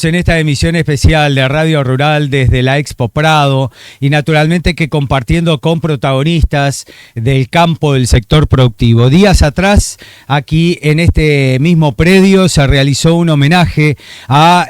En esta emisión especial de Radio Rural desde la Expo Prado y naturalmente que compartiendo con protagonistas del campo del sector productivo. Días atrás, aquí en este mismo predio se realizó un homenaje a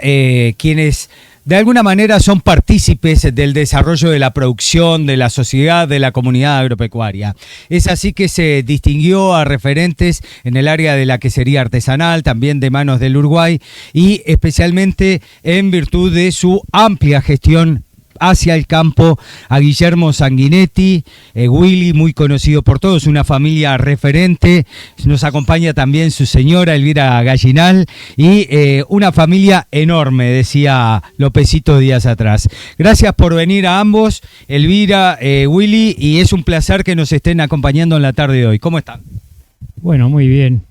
quienes de alguna manera son partícipes del desarrollo de la producción, de la sociedad, de la comunidad agropecuaria. Es así que se distinguió a referentes en el área de la quesería artesanal, también de manos del Uruguay, y especialmente en virtud de su amplia gestión hacia el campo, a Guillermo Sanguinetti, Willy, muy conocido por todos, una familia referente. Nos acompaña también su señora Elvira Gallinal y una familia enorme, decía Lopecito días atrás. Gracias por venir a ambos, Elvira, Willy, y es un placer que nos estén acompañando en la tarde de hoy. ¿Cómo están? Bueno, muy bien.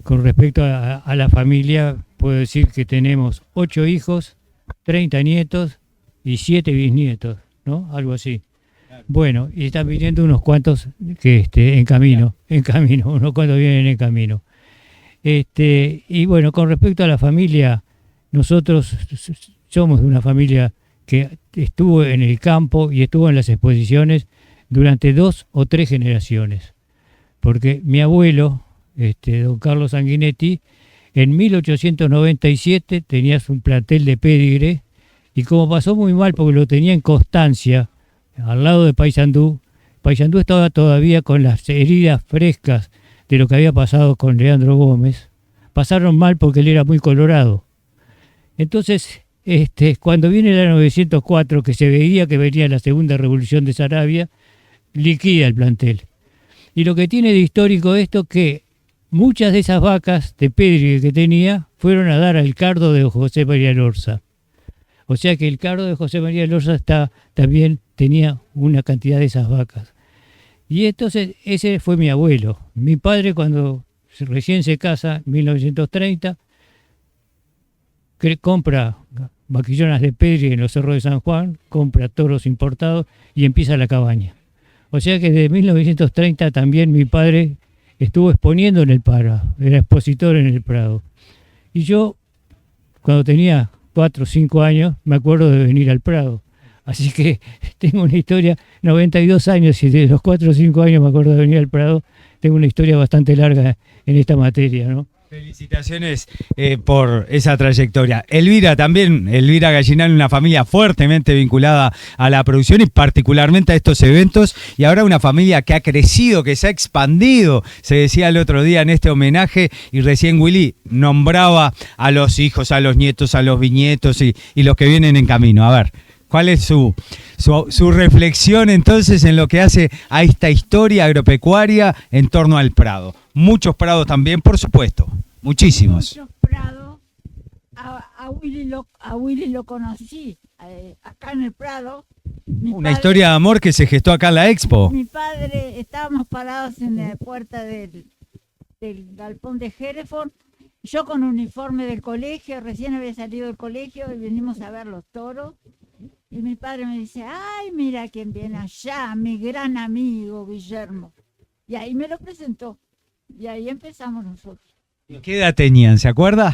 Con respecto a la familia, puedo decir que tenemos 8 hijos, 30 nietos y 7 bisnietos, ¿no? Algo así. Bueno, y están viniendo unos cuantos que en camino, unos cuantos vienen en camino. Y bueno, con respecto a la familia, nosotros somos de una familia que estuvo en el campo y estuvo en las exposiciones durante 2 o 3 generaciones. Porque mi abuelo, don Carlos Sanguinetti, en 1897 tenías un plantel de Pédigre y como pasó muy mal porque lo tenía en Constancia, al lado de Paysandú, Paysandú estaba todavía con las heridas frescas de lo que había pasado con Leandro Gómez. Pasaron mal porque él era muy colorado. Entonces, cuando viene el año 904, que se veía que venía la segunda revolución de Saravia, liquida el plantel. Y lo que tiene de histórico esto que muchas de esas vacas de Pedri que tenía fueron a dar al cardo de José María Lorza. O sea que el cardo de José María Lorza también tenía una cantidad de esas vacas. Y entonces ese fue mi abuelo. Mi padre cuando recién se casa, en 1930, compra vaquillonas de Pedri en los cerros de San Juan, compra toros importados y empieza la cabaña. O sea que desde 1930 también mi padre estuvo exponiendo en el Prado, era expositor en el Prado. Y yo, cuando tenía 4 o 5 años, me acuerdo de venir al Prado. Así que tengo una historia, 92 años, y de los 4 o 5 años me acuerdo de venir al Prado, tengo una historia bastante larga en esta materia, ¿no? Felicitaciones por esa trayectoria. Elvira también, Elvira Gallinal, una familia fuertemente vinculada a la producción y particularmente a estos eventos, y ahora una familia que ha crecido, que se ha expandido, se decía el otro día en este homenaje, y recién Willy nombraba a los hijos, a los nietos, a los bisnietos y los que vienen en camino. A ver, ¿cuál es su reflexión entonces en lo que hace a esta historia agropecuaria en torno al Prado? Muchos prados también, por supuesto, muchísimos. Muchos prados. A Willy lo conocí acá en el Prado. Una historia de amor que se gestó acá en la Expo. Mi padre, estábamos parados en la puerta del galpón de Hereford. Yo con uniforme del colegio, recién había salido del colegio y venimos a ver los toros. Y mi padre me dice, ay, mira quién viene allá, mi gran amigo Guillermo. Y ahí me lo presentó. Y ahí empezamos nosotros. ¿Qué edad tenían, se acuerda?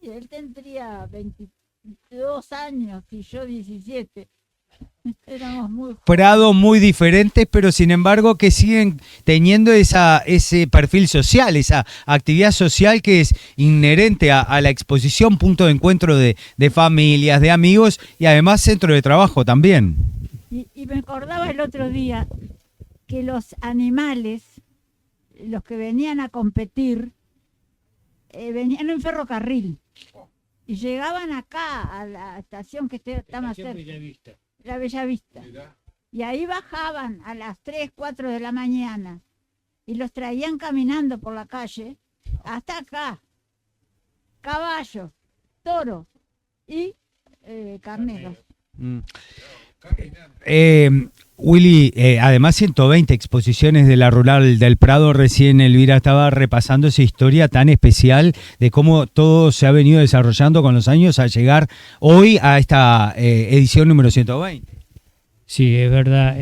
Sí, él tendría 22 años y yo 17. Éramos muy jóvenes. Prados muy diferentes, pero sin embargo que siguen teniendo ese perfil social, esa actividad social que es inherente a la exposición, punto de encuentro de familias, de amigos y además centro de trabajo también. Y me acordaba el otro día que los animales, los que venían a competir, venían en ferrocarril y llegaban acá a la estación que está más cerca. La Bellavista. Y ahí bajaban a las 3, 4 de la mañana y los traían caminando por la calle hasta acá. Caballos, toros y carneros. Willy, además 120 exposiciones de la Rural del Prado, recién Elvira estaba repasando esa historia tan especial de cómo todo se ha venido desarrollando con los años a llegar hoy a esta edición número 120. Sí, es verdad.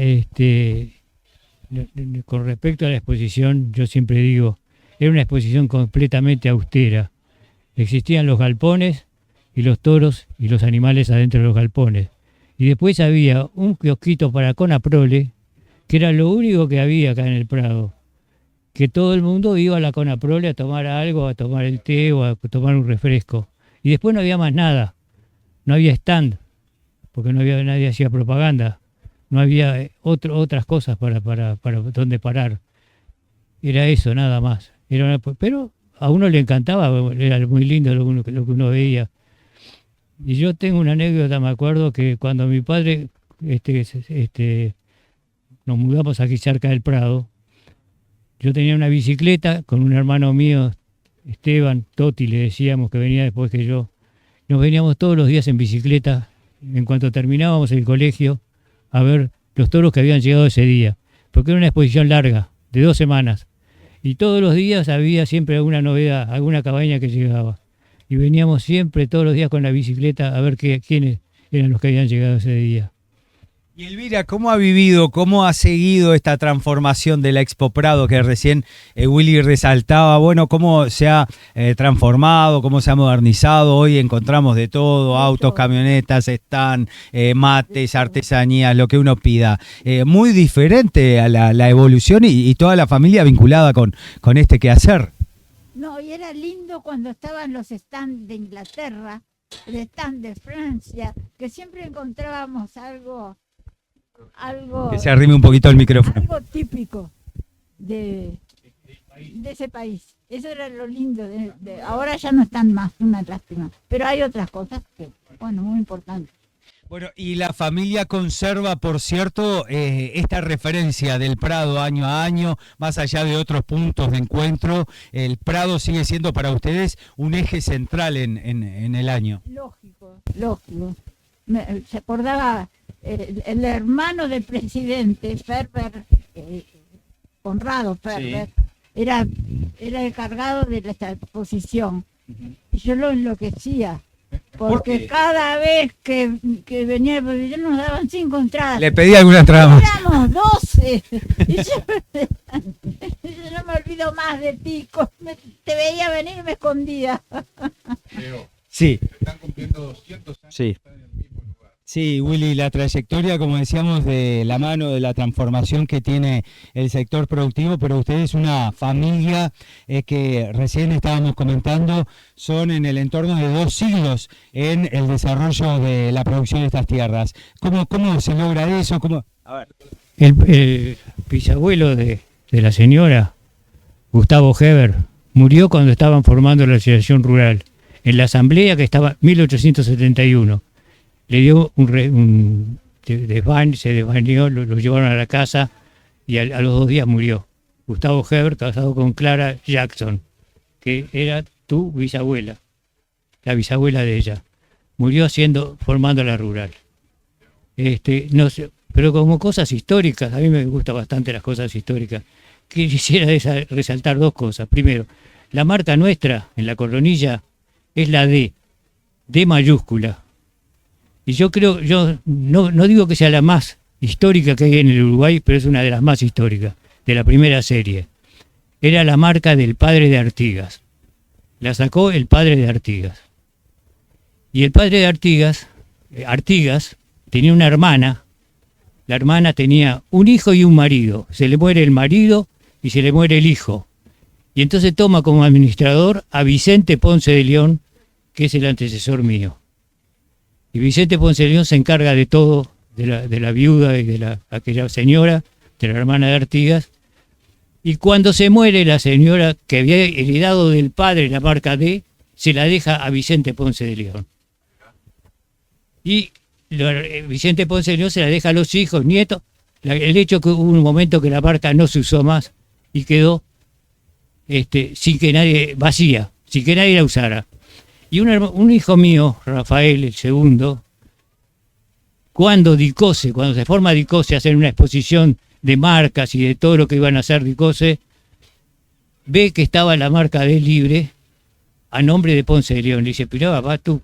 Con respecto a la exposición, yo siempre digo, era una exposición completamente austera. Existían los galpones, y los toros y los animales adentro de los galpones. Y después había un kiosquito para Conaprole, que era lo único que había acá en el Prado. Que todo el mundo iba a la Conaprole a tomar algo, a tomar el té o a tomar un refresco. Y después no había más nada. No había stand, porque no había, nadie hacía propaganda. No había otras cosas para donde parar. Era eso, nada más. Pero a uno le encantaba, era muy lindo lo que uno veía. Y yo tengo una anécdota, me acuerdo que cuando mi padre nos mudamos aquí cerca del Prado, yo tenía una bicicleta con un hermano mío, Esteban, Toti le decíamos, que venía después que yo. Nos veníamos todos los días en bicicleta, en cuanto terminábamos el colegio, a ver los toros que habían llegado ese día, porque era una exposición larga, de 2 semanas, y todos los días había siempre alguna novedad, alguna cabaña que llegaba, y veníamos siempre todos los días con la bicicleta a ver quiénes eran los que habían llegado ese día. Y Elvira, ¿cómo ha vivido, cómo ha seguido esta transformación de la Expo Prado que recién Willy resaltaba? Bueno, cómo se ha transformado, cómo se ha modernizado. Hoy encontramos de todo, autos, camionetas, stand, mates, artesanías, lo que uno pida. Muy diferente a la evolución y toda la familia vinculada con este quehacer. No, y era lindo cuando estaban los stands de Inglaterra, el stand de Francia, que siempre encontrábamos algo que se arrime un poquito el micrófono. Algo típico de ese país. Eso era lo lindo. Ahora ya no están más, una lástima. Pero hay otras cosas que, bueno, muy importantes. Bueno, y la familia conserva, por cierto, esta referencia del Prado año a año, más allá de otros puntos de encuentro. El Prado sigue siendo para ustedes un eje central en el año. Lógico. Se acordaba el hermano del presidente, Ferber, Conrado Ferber, sí, era el encargado de esta exposición. Y yo lo enloquecía, porque cada vez que venía el pabellón nos daban 5 entradas. Le pedí alguna entrada más. Éramos 12. Y yo no me olvido más de ti. Te veía venir y me escondía. Leo, sí. Están cumpliendo 200 años. Sí. Están en el mismo lugar. Sí, Willy, la trayectoria, como decíamos, de la mano de la transformación que tiene el sector productivo, pero ustedes una familia que recién estábamos comentando, son en el entorno de 2 siglos en el desarrollo de la producción de estas tierras. ¿Cómo se logra eso? A ver. El bisabuelo de la señora, Gustavo Heber, murió cuando estaban formando la asociación rural, en la asamblea que estaba en 1871. Le dio un desván, se desvaneó, lo llevaron a la casa y a los 2 días murió. Gustavo Heber, casado con Clara Jackson, que era tu bisabuela, la bisabuela de ella. Murió formando la rural. No sé, pero como cosas históricas, a mí me gustan bastante las cosas históricas. Quisiera resaltar 2 cosas. Primero, la marca nuestra en la coronilla es la D mayúscula. Y yo no digo que sea la más histórica que hay en el Uruguay, pero es una de las más históricas, de la primera serie. Era la marca del padre de Artigas. La sacó el padre de Artigas. Y el padre de Artigas tenía una hermana. La hermana tenía un hijo y un marido. Se le muere el marido y se le muere el hijo. Y entonces toma como administrador a Vicente Ponce de León, que es el antecesor mío. Y Vicente Ponce de León se encarga de todo, de la viuda y de aquella señora, de la hermana de Artigas. Y cuando se muere la señora que había heredado del padre la marca D, se la deja a Vicente Ponce de León. Y Vicente Ponce de León se la deja a los hijos, nietos. El hecho que hubo un momento que la marca no se usó más y quedó sin que nadie, vacía, sin que nadie la usara. Y un hijo mío, Rafael, el segundo, cuando se forma Dicose, hacen una exposición de marcas y de todo lo que iban a hacer Dicose, ve que estaba la marca de libre a nombre de Ponce de León. Le dice, pero papá, tú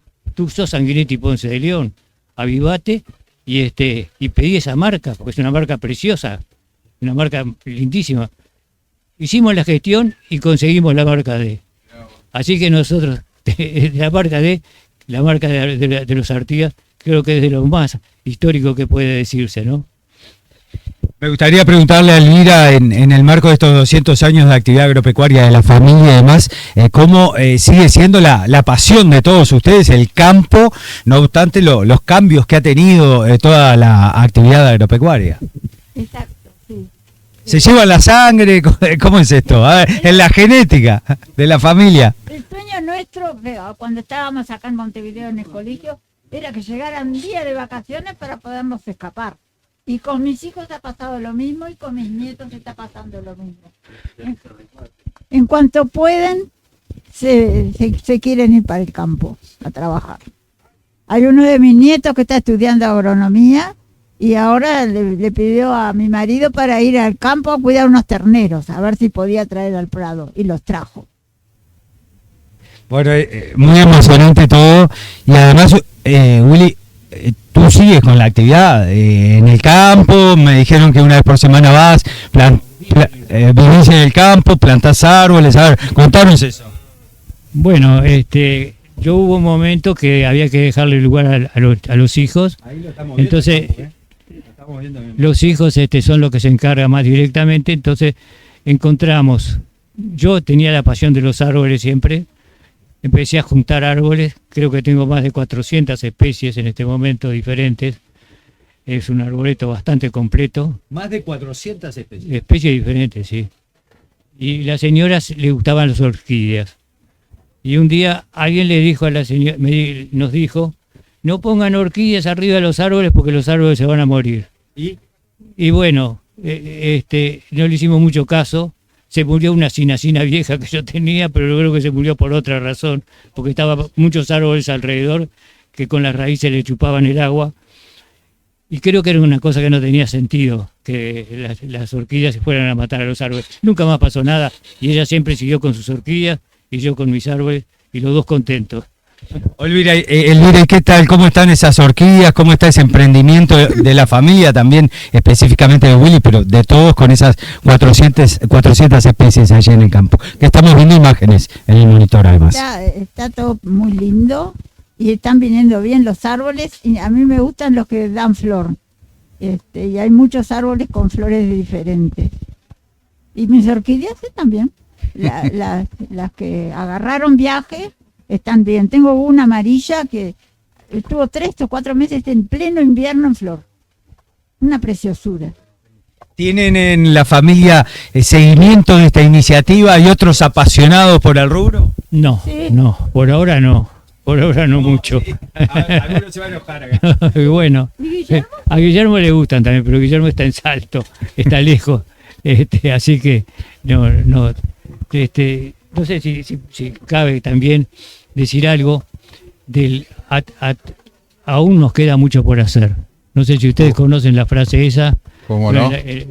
sos Sanguinetti Ponce de León, avivate y pedí esa marca, porque es una marca preciosa, una marca lindísima. Hicimos la gestión y conseguimos la marca D. Así que nosotros, la marca D, la marca de los Artigas, creo que es de lo más histórico que puede decirse, ¿no? Me gustaría preguntarle a Elvira, en el marco de estos 200 años de actividad agropecuaria de la familia y demás, cómo sigue siendo la pasión de todos ustedes el campo, no obstante los cambios que ha tenido toda la actividad agropecuaria. Exacto, sí. ¿Se lleva la sangre? ¿Cómo es esto? A ver, en la genética de la familia. El sueño nuestro, cuando estábamos acá en Montevideo en el colegio, era que llegaran días de vacaciones para podernos escapar. Y con mis hijos ha pasado lo mismo y con mis nietos está pasando lo mismo. En cuanto pueden, se quieren ir para el campo a trabajar. Hay uno de mis nietos que está estudiando agronomía y ahora le pidió a mi marido para ir al campo a cuidar unos terneros, a ver si podía traer al prado, y los trajo. Bueno, muy emocionante todo. Y además, Willy, tú sigues con la actividad en el campo. Me dijeron que una vez por semana vas, vivís en el campo, plantás árboles. A ver, contanos eso. Bueno, yo hubo un momento que había que dejarle lugar a los hijos. Entonces, los hijos son los que se encargan más directamente. Entonces, encontramos. Yo tenía la pasión de los árboles siempre. Empecé a juntar árboles, creo que tengo más de 400 especies en este momento diferentes. Es un arboleto bastante completo. Más de 400 especies. Especies diferentes, sí. Y a las señoras les gustaban las orquídeas. Y un día alguien le dijo a la señora, nos dijo, no pongan orquídeas arriba de los árboles porque los árboles se van a morir. Y bueno, no le hicimos mucho caso. Se murió una cinacina vieja que yo tenía, pero creo que se murió por otra razón, porque estaban muchos árboles alrededor que con las raíces le chupaban el agua. Y creo que era una cosa que no tenía sentido, que las orquídeas se fueran a matar a los árboles. Nunca más pasó nada, y ella siempre siguió con sus orquídeas, y yo con mis árboles, y los dos contentos. Elvira, ¿qué tal? ¿Cómo están esas orquídeas? ¿Cómo está ese emprendimiento de la familia también, específicamente de Willy, pero de todos con esas 400 especies allí en el campo? Que estamos viendo imágenes en el monitor además. Está todo muy lindo y están viniendo bien los árboles y a mí me gustan los que dan flor. Y hay muchos árboles con flores diferentes. Y mis orquídeas también. Las que agarraron viaje están bien. Tengo una amarilla que estuvo 3 o 4 meses en pleno invierno en flor. Una preciosura. ¿Tienen en la familia seguimiento de esta iniciativa y otros apasionados por el rubro? No, ¿sí? No, por ahora no. Por ahora no mucho. Sí. Algunos se van a enojar acá. Bueno, a Guillermo le gustan también, pero Guillermo está en Salto, está lejos. Así que no sé si cabe también decir algo aún nos queda mucho por hacer. No sé si ustedes conocen la frase esa, ¿Cómo no?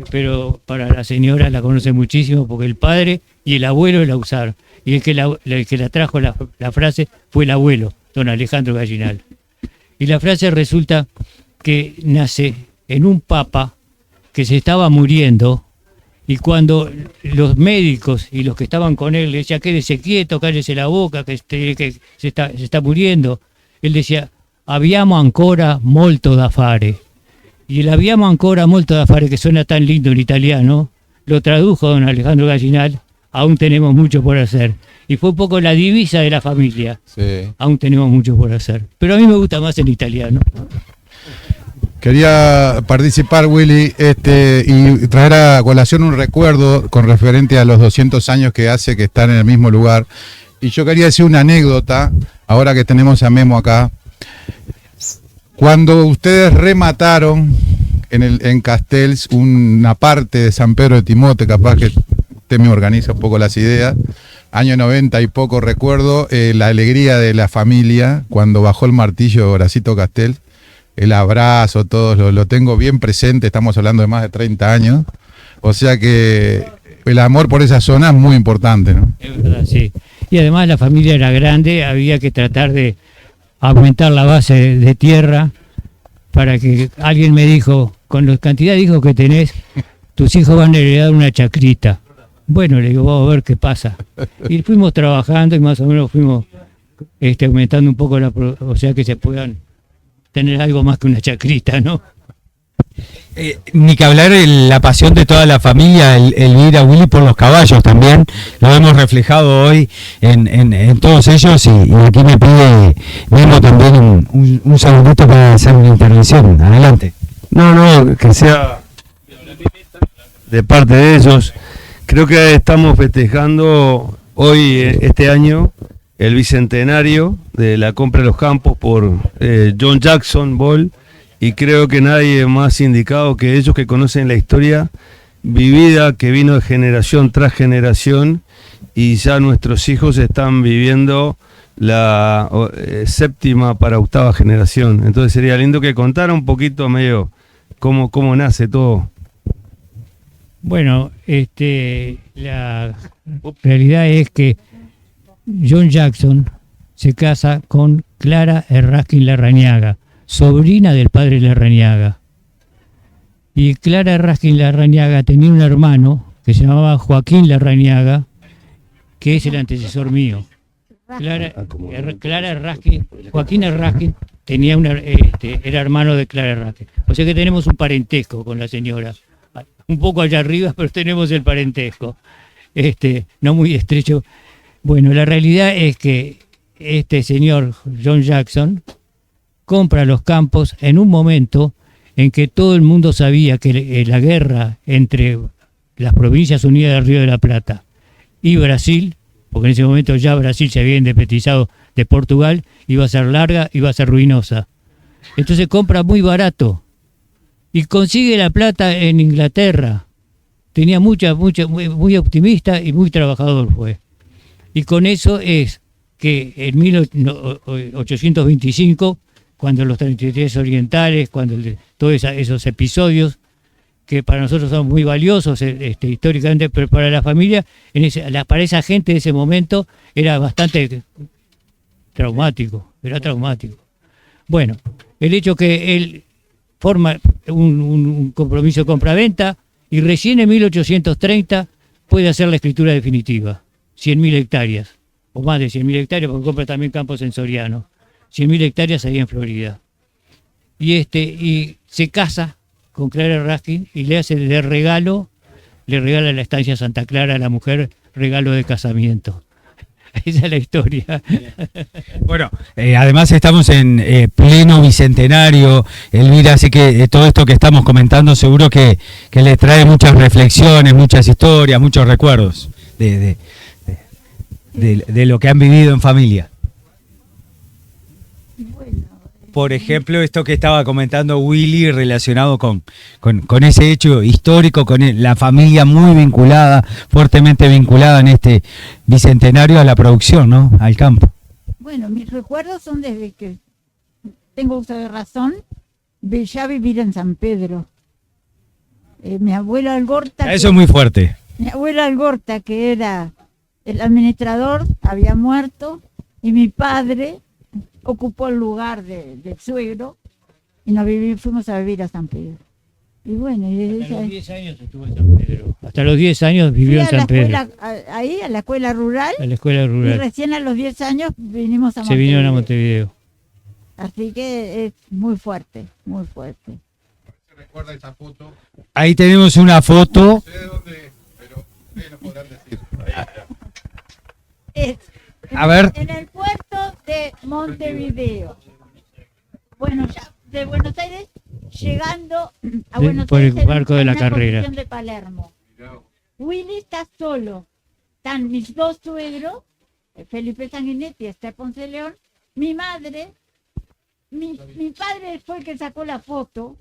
pero para la señora la conoce muchísimo porque el padre y el abuelo la usaron. Y el que la trajo la frase fue el abuelo, don Alejandro Gallinal. Y la frase resulta que nace en un papa que se estaba muriendo. Y cuando los médicos y los que estaban con él le decían, quédese quieto, cállese la boca, que se está muriendo, él decía, abbiamo ancora molto da fare. Y el abbiamo ancora molto da fare, que suena tan lindo en italiano, lo tradujo don Alejandro Gallinal, aún tenemos mucho por hacer. Y fue un poco la divisa de la familia, sí. Aún tenemos mucho por hacer. Pero a mí me gusta más el italiano. Quería participar, Willy, y traer a colación un recuerdo con referente a los 200 años que hace que están en el mismo lugar. Y yo quería decir una anécdota, ahora que tenemos a Memo acá. Cuando ustedes remataron en Castells una parte de San Pedro de Timote, capaz que usted me organiza un poco las ideas, año 90 y poco recuerdo, la alegría de la familia cuando bajó el martillo Horacito Castells. El abrazo, todo lo tengo bien presente, estamos hablando de más de 30 años, o sea que el amor por esa zona es muy importante, ¿no? Es verdad, sí. Y además la familia era grande, había que tratar de aumentar la base de tierra para que alguien me dijo, con la cantidad de hijos que tenés, tus hijos van a heredar una chacrita. Bueno, le digo, vamos a ver qué pasa. Y fuimos trabajando y más o menos fuimos aumentando un poco o sea que se puedan tener algo más que una chacrita, ¿no? Ni que hablar la pasión de toda la familia, el ir a Willy por los caballos también, lo hemos reflejado hoy en todos ellos, y aquí me pide Memo también un segundito para hacer una intervención. Adelante. No, que sea de parte de ellos. Creo que estamos festejando hoy, este año, el bicentenario de la compra de los campos por John Jackson Ball, y creo que nadie más indicado que ellos, que conocen la historia vivida que vino de generación tras generación, y ya nuestros hijos están viviendo la séptima para octava generación. Entonces sería lindo que contara un poquito medio cómo nace todo. Bueno, la realidad es que John Jackson se casa con Clara Errázquin Larrañaga, sobrina del padre Larrañaga. Y Clara Errázquin Larrañaga tenía un hermano que se llamaba Joaquín Larrañaga, que es el antecesor mío. Clara Errázquin, Joaquín Errázquin tenía era hermano de Clara Errázquin. O sea que tenemos un parentesco con la señora. Un poco allá arriba, pero tenemos el parentesco. No muy estrecho. Bueno, la realidad es que este señor John Jackson compra los campos en un momento en que todo el mundo sabía que la guerra entre las Provincias Unidas del Río de la Plata y Brasil, porque en ese momento ya Brasil se había independizado de Portugal, iba a ser larga, iba a ser ruinosa. Entonces compra muy barato y consigue la plata en Inglaterra. Tenía muy optimista y muy trabajador fue. Y con eso es que en 1825, cuando los 33 orientales, cuando todos esos episodios que para nosotros son muy valiosos históricamente, pero para la familia, para esa gente de ese momento era bastante traumático, Bueno, el hecho que él forma un compromiso de compra-venta y recién en 1830 puede hacer la escritura definitiva, 100.000 hectáreas, o más de 100.000 hectáreas, porque compra también campos en Soriano, 100.000 hectáreas ahí en Florida. Y se casa con Clara Errázquin y le regala la estancia Santa Clara a la mujer, regalo de casamiento. Esa es la historia. Bueno, además estamos en pleno bicentenario, Elvira, así que todo esto que estamos comentando seguro que les trae muchas reflexiones, muchas historias, muchos recuerdos de lo que han vivido en familia. Por ejemplo, esto que estaba comentando Willy relacionado con ese hecho histórico, con la familia muy vinculada, fuertemente vinculada en este bicentenario a la producción, ¿no? Al campo. Bueno, mis recuerdos son desde que tengo uso de razón, de ya vivir en San Pedro. Mi abuela Algorta... Eso es muy fuerte. Mi abuela Algorta, que era el administrador, había muerto, y mi padre ocupó el lugar del suegro y fuimos a vivir a San Pedro. Y bueno, hasta los 10 años estuvo en San Pedro. Hasta los 10 años vivió en San Pedro. Ahí, a la escuela rural. A la escuela rural. Y recién a los 10 años vinimos a Montevideo. Se vinieron a Montevideo. Así que es muy fuerte, muy fuerte. ¿Se recuerda esa foto? Ahí tenemos una foto. No sé de dónde, pero ustedes lo podrán decir. A ver. En el puerto de Montevideo. Bueno, ya de Buenos Aires, llegando a Buenos por Aires el barco de la en carrera. de Palermo. Willy está solo. Están mis dos suegros, Felipe Sanguinetti y Esther Ponce León. Mi madre, mi padre fue el que sacó la foto.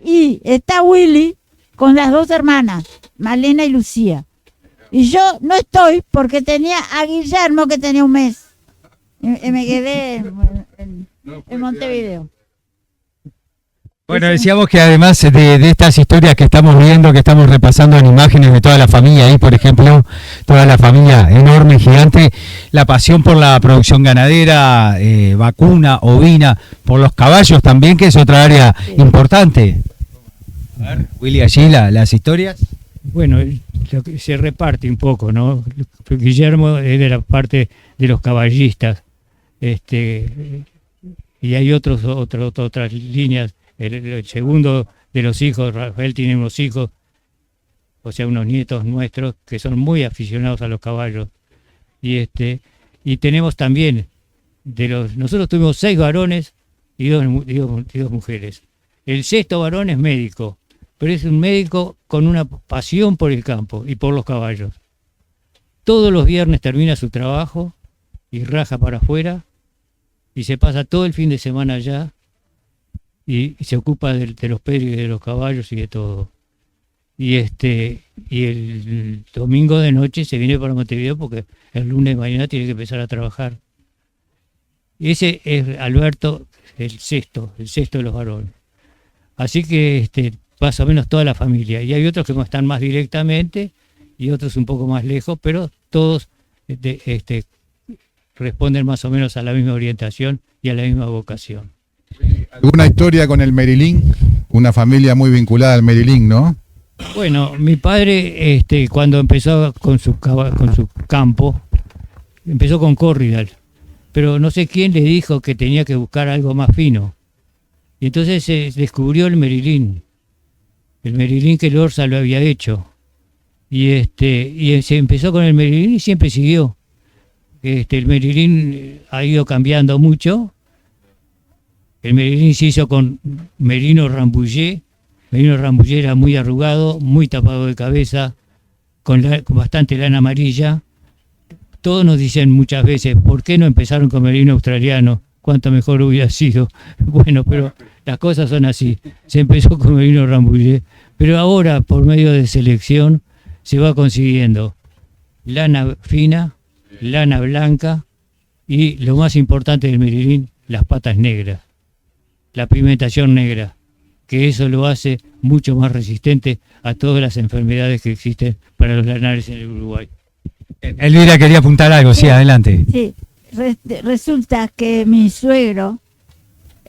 Y está Willy con las dos hermanas, Malena y Lucía. Y yo no estoy porque tenía a Guillermo que tenía un mes. Y me quedé en Montevideo. Bueno, decíamos que además de estas historias que estamos viendo, que estamos repasando en imágenes de toda la familia, ahí por ejemplo, toda la familia enorme, gigante, la pasión por la producción ganadera, vacuna, ovina, por los caballos también, que es otra área importante. A ver, Willy, allí las historias. Bueno, se reparte un poco, ¿no? Guillermo es de la parte de los caballistas, Y hay otras líneas. El segundo de los hijos, Rafael, tiene unos hijos, o sea, unos nietos nuestros que son muy aficionados a los caballos. Y tenemos también, nosotros tuvimos 6 varones y dos mujeres. El 6º varón es médico, pero es un médico con una pasión por el campo y por los caballos. Todos los viernes termina su trabajo y raja para afuera y se pasa todo el fin de semana allá y se ocupa de los perros y de los caballos y de todo. Y el domingo de noche se viene para Montevideo porque el lunes de mañana tiene que empezar a trabajar. Y ese es Alberto, el sexto de los varones. Así que más o menos toda la familia. Y hay otros que están más directamente y otros un poco más lejos, pero todos responden más o menos a la misma orientación y a la misma vocación. ¿Alguna historia con el Merilín? Una familia muy vinculada al Merilín, ¿no? Bueno, mi padre cuando empezó con su campo, empezó con Corridal, pero no sé quién le dijo que tenía que buscar algo más fino. Y entonces se descubrió el Merilín que el Orsa lo había hecho. Y se empezó con el Merilín y siempre siguió. El Merilín ha ido cambiando mucho. El Merilín se hizo con Merino Rambouillet. Merino Rambouillet era muy arrugado, muy tapado de cabeza, con bastante lana amarilla. Todos nos dicen muchas veces, ¿por qué no empezaron con Merino australiano? Cuánto mejor hubiera sido. Bueno, pero las cosas son así. Se empezó con Merino Rambouillet, pero ahora por medio de selección se va consiguiendo lana fina, lana blanca y lo más importante del Merilín, las patas negras, la pigmentación negra, que eso lo hace mucho más resistente a todas las enfermedades que existen para los lanares en el Uruguay. Elvira quería apuntar algo, sí, adelante. Sí, resulta que mi suegro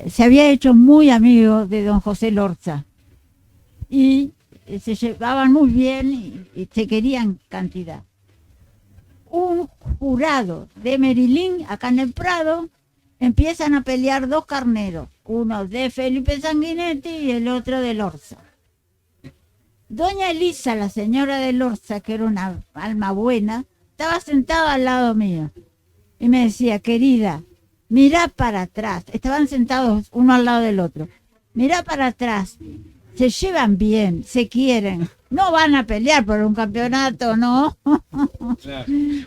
se había hecho muy amigo de don José Lorza y se llevaban muy bien y se querían cantidad. Un jurado de Merilín, acá en el Prado, empiezan a pelear 2 carneros, uno de Felipe Sanguinetti y el otro de Lorza. Doña Elisa, la señora de Lorza, que era una alma buena, estaba sentada al lado mío y me decía, querida, mirá para atrás. Estaban sentados uno al lado del otro. Mirá para atrás, se llevan bien, se quieren, no van a pelear por un campeonato, ¿no?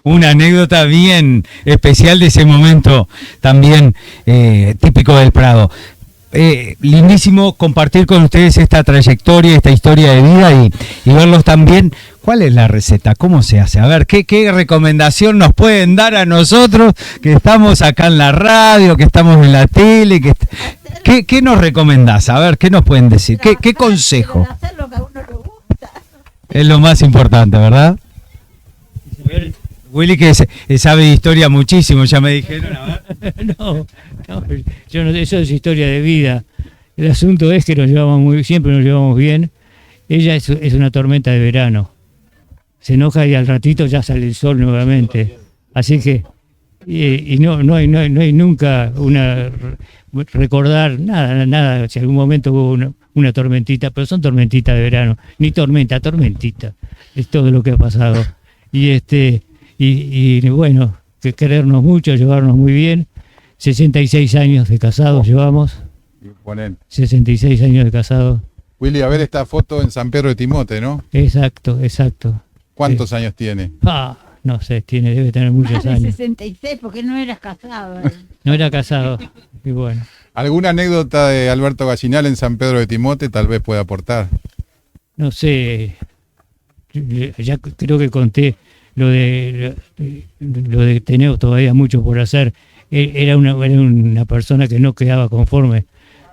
Una anécdota bien especial de ese momento, también típico del Prado. Lindísimo compartir con ustedes esta trayectoria, esta historia de vida y verlos también. ¿Cuál es la receta? ¿Cómo se hace? A ver, ¿qué recomendación nos pueden dar a nosotros que estamos acá en la radio, que estamos en la tele? ¿Qué nos recomendás? A ver, ¿qué nos pueden decir? ¿Qué consejo? Hacer lo que a uno le gusta. Es lo más importante, ¿verdad? Willy que sabe de historia muchísimo, ya me dijeron. A ver. No, yo no, eso es historia de vida. El asunto es que siempre nos llevamos bien. Ella es una tormenta de verano. Se enoja y al ratito ya sale el sol nuevamente. Así que no hay nunca recordar nada. Si algún momento hubo una tormentita, pero son tormentitas de verano, ni tormentita. Es todo lo que ha pasado. Y bueno, que querernos mucho, llevarnos muy bien. 66 años de casados llevamos. 66 años de casados. Willy, a ver esta foto en San Pedro de Timote, ¿no? Exacto. ¿Cuántos años tiene? No sé, debe tener muchos Más de años. 66, porque no eras casado. No era casado, y bueno. ¿Alguna anécdota de Alberto Gallinal en San Pedro de Timote tal vez pueda aportar? No sé, ya creo que conté lo de tenemos todavía mucho por hacer. Era una persona que no quedaba conforme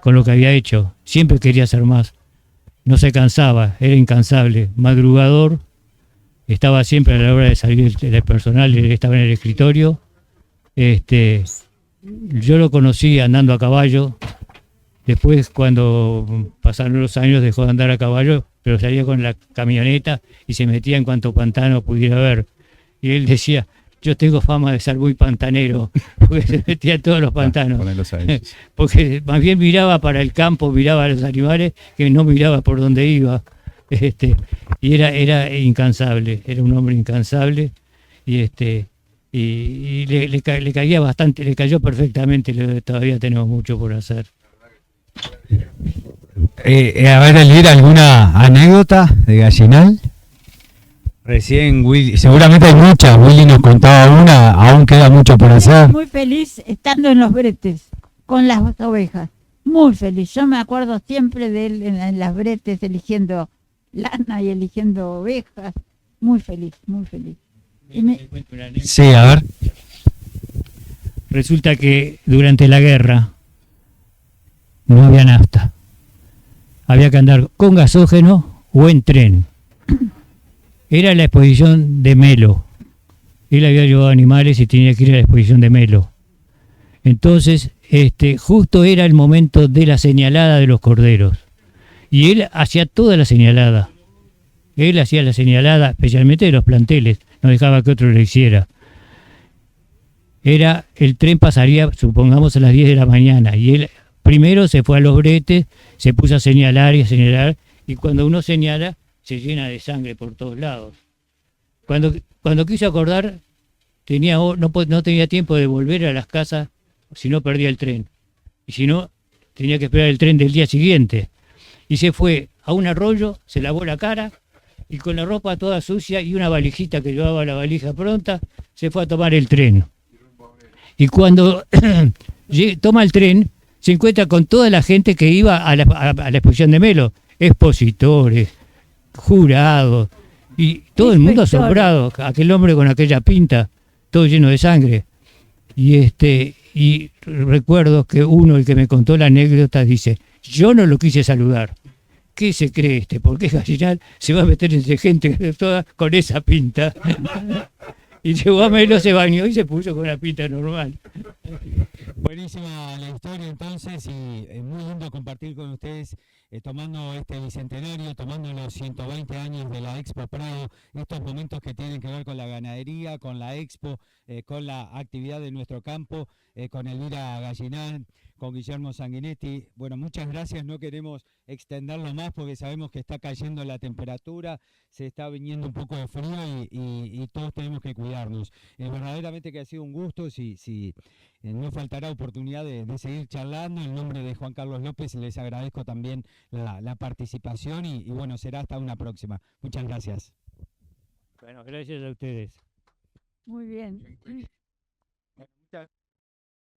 con lo que había hecho, siempre quería hacer más, no se cansaba, era incansable, madrugador, estaba siempre a la hora de salir del personal, estaba en el escritorio. Yo lo conocí andando a caballo, después cuando pasaron los años dejó de andar a caballo, pero salía con la camioneta y se metía en cuanto pantano pudiera haber. Y él decía, Yo tengo fama de ser muy pantanero, porque se metía en todos los pantanos. Ponelos ahí. Porque más bien miraba para el campo, miraba a los animales, que no miraba por dónde iba. Y era incansable, era un hombre incansable, y le caía bastante, le cayó perfectamente, todavía tenemos mucho por hacer. A ver, Elvira, ¿alguna anécdota de Gallinal? Recién Willy, seguramente hay muchas, Willy nos contaba una, aún queda mucho por hacer. Muy feliz estando en los bretes con las ovejas, muy feliz. Yo me acuerdo siempre de él en las bretes eligiendo lana y eligiendo ovejas, muy feliz, muy feliz. Sí, a ver. Resulta que durante la guerra no había nafta. Había que andar con gasógeno o en tren. Era la exposición de Melo. Él había llevado animales y tenía que ir a la exposición de Melo. Entonces, justo era el momento de la señalada de los corderos. Y él hacía toda la señalada. Él hacía la señalada, especialmente de los planteles. No dejaba que otro lo hiciera. El tren pasaría, supongamos, a las 10 de la mañana. Y él primero se fue a los bretes, se puso a señalar y a señalar. Y cuando uno señala, se llena de sangre por todos lados. Cuando quiso acordar, no tenía tiempo de volver a las casas, si no perdía el tren. Y si no, tenía que esperar el tren del día siguiente. Y se fue a un arroyo, se lavó la cara, y con la ropa toda sucia y una valijita que llevaba la valija pronta, se fue a tomar el tren. Y cuando toma el tren, se encuentra con toda la gente que iba a la exposición de Melo, expositores, jurados, y todo el mundo asombrado, aquel hombre con aquella pinta, todo lleno de sangre. Y recuerdo que el que me contó la anécdota, dice: yo no lo quise saludar. ¿Qué se cree ¿Por qué Gallinal se va a meter entre gente toda con esa pinta? Y llegó a Melo, se bañó y se puso con la pinta normal. Buenísima la historia entonces, y es muy lindo compartir con ustedes, tomando este bicentenario, tomando los 120 años de la Expo Prado, estos momentos que tienen que ver con la ganadería, con la Expo, con la actividad de nuestro campo, con Elvira Gallinal, con Guillermo Sanguinetti. Bueno, muchas gracias, no queremos extenderlo más porque sabemos que está cayendo la temperatura, se está viniendo un poco de frío y todos tenemos que cuidarnos. Verdaderamente que ha sido un gusto, si no faltará oportunidad de seguir charlando. En nombre de Juan Carlos López les agradezco también la participación y bueno, será hasta una próxima. Muchas gracias. Bueno, gracias a ustedes. Muy bien.